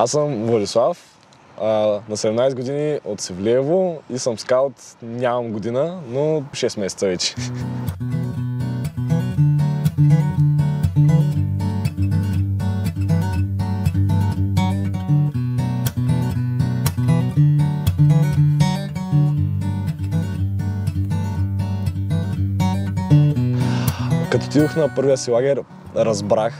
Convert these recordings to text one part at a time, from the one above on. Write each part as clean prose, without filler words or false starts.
Аз съм Владислав, на 17 години от Севлиево и съм скаут, нямам година, но 6 месеца вече. Като отидох на първия си лагер, разбрах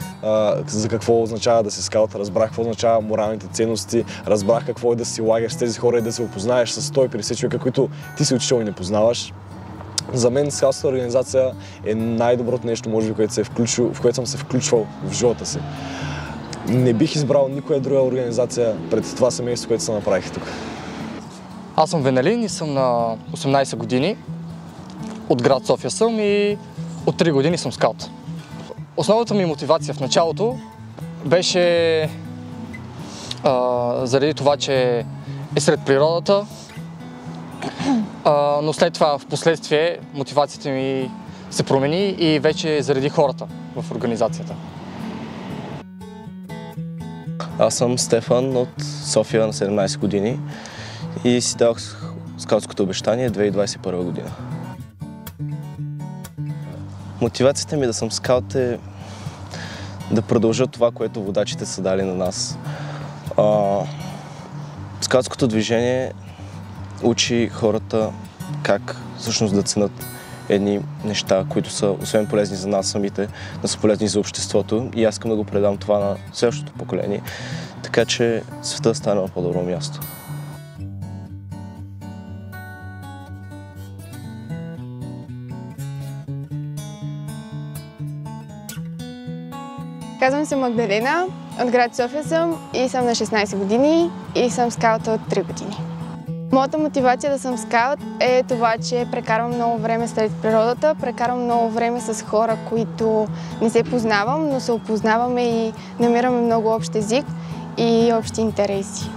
за какво означава да си скаут, разбрах какво означава моралните ценности, разбрах какво е да си лагер с тези хора и да се опознаеш с 150 човека, които ти си учил и не познаваш. За мен скаутската организация е най-доброто нещо, може би, в което съм се включвал в живота си. Не бих избрал никоя друга организация пред това семейство, което се направих тук. Аз съм Венелин и съм на 18 години. От град София съм и от 3 години съм скаут. Основната ми мотивация в началото беше заради това, че е сред природата, но след това, в последствие, мотивацията ми се промени и вече заради хората в организацията. Аз съм Стефан от София на 17 години и си дадох скаутското обещание 2021 година. Мотивацията ми да съм скаут е да продължа това, което водачите са дали на нас. Скаутското движение учи хората как всъщност да ценят едни неща, които са освен полезни за нас самите, да са полезни за обществото и аз искам да го предам това на следващото поколение, така че света стане на по-добро място. Казвам се Магдалена, от град София съм и съм на 16 години и съм скаут от 3 години. Моята мотивация да съм скаут е това, че прекарвам много време сред природата, прекарвам много време с хора, които не се познавам, но се опознаваме и намираме много общ език и общи интереси.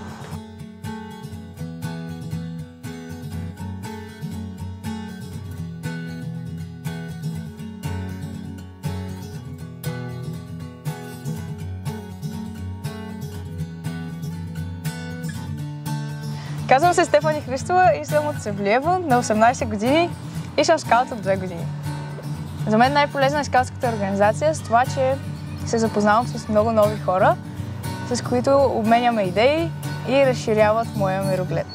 Казвам се Стефани Христова и съм от Севлиево на 18 години и съм скаут от 2 години. За мен най-полезна е скаутската организация с това, че се запознавам с много нови хора, с които обменяме идеи и разширяват моя мироглед.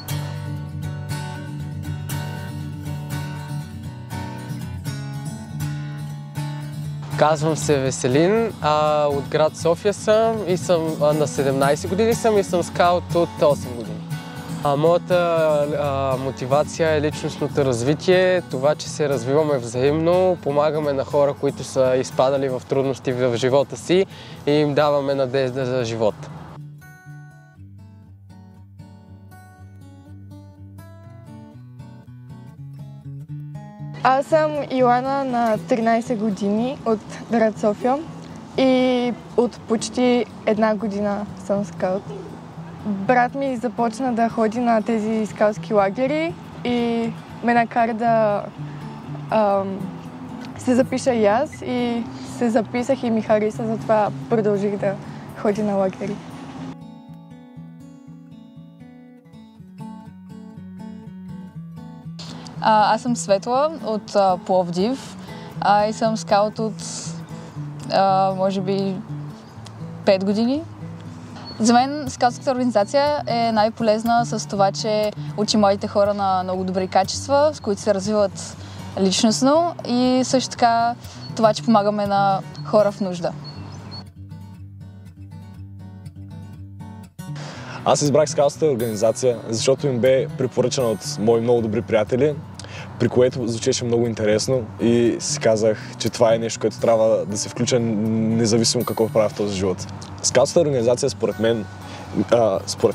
Казвам се Веселин, от град София съм и съм на 17 години и съм скаут от 8 години. Моята мотивация е личностното развитие, това, че се развиваме взаимно, помагаме на хора, които са изпадали в трудности в живота си и им даваме надежда за живот. Аз съм Йоана на 13 години от град София и от почти 1 година съм скаут. Брат ми започна да ходи на тези скаутски лагери и ме накара да се запиша и аз и се записах и ми хареса, затова продължих да ходя на лагери. Аз съм Светла от Пловдив и съм скаут от може би 5 години. За мен скаутската организация е най-полезна с това, че учи младите хора на много добри качества, с които се развиват личностно и също така това, че помагаме на хора в нужда. Аз избрах скаутската организация, защото им бе препоръчана от мои много добри приятели, при което звучеше много интересно и си казах, че това е нещо, което трябва да се включа независимо какво правя в този живот. Скаутската организация според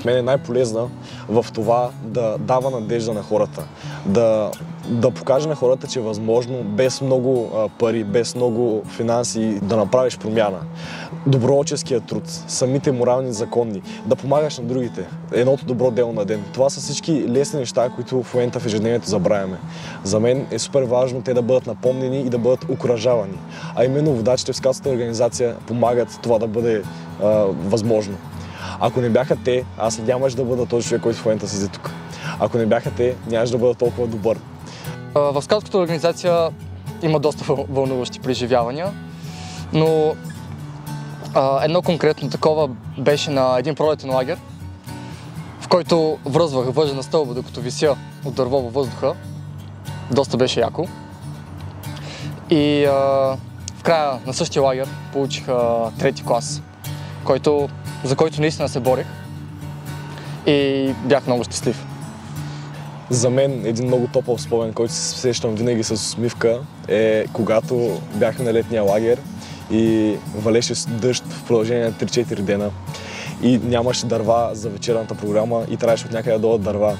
мен е най-полезна в това да дава надежда на хората, да покаже на хората, че е възможно без много пари, без много финанси да направиш промяна. Доброволческия труд, самите морални закони, да помагаш на другите, едното добро дело на ден. Това са всички лесни неща, които в момента в ежедневието забравяме. За мен е супер важно те да бъдат напомнени и да бъдат окуражавани. А именно водачите в скаутската организация помагат това да бъде възможно. Ако не бяха те, аз нямаше да бъда този човек, който в момента седи тук. Ако не бяха те, нямаше да бъда толкова добър. В скаутската организация има доста вълнуващи преживявания, но едно конкретно такова беше на един пролетен лагер, в който връзвах въжа на стълба, докато вися от дърво във въздуха. Доста беше яко. И в края на същия лагер получих трети клас, за който наистина се борех и бях много щастлив. За мен един много топъл спомен, който се сещам винаги с усмивка, е когато бяхме на летния лагер и валеше дъжд в продължение на 3-4 дена и нямаше дърва за вечерната програма и трябваше от някъде да дойдат дърва.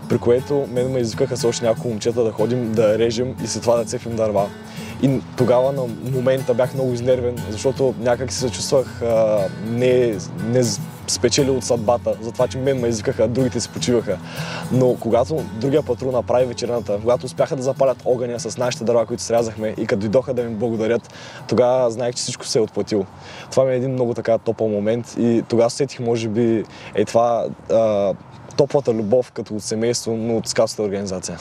При което мен ме извикаха с още няколко момчета да ходим да режем и след това да цепим дърва. И тогава на момента бях много изнервен, защото някак се чувствах не спечелил от съдбата, за това, че мен ме извикаха, а другите си почиваха. Но когато другия патрул направи вечерната, когато успяха да запалят огъня с нашите дърва, които срязахме и като дойдоха да ми благодарят, тогава знаех, че всичко се е отплатило. Това ми е един много така топъл момент и тогава сетих, може би, това топлата любов като от семейство, но от скаутската организация.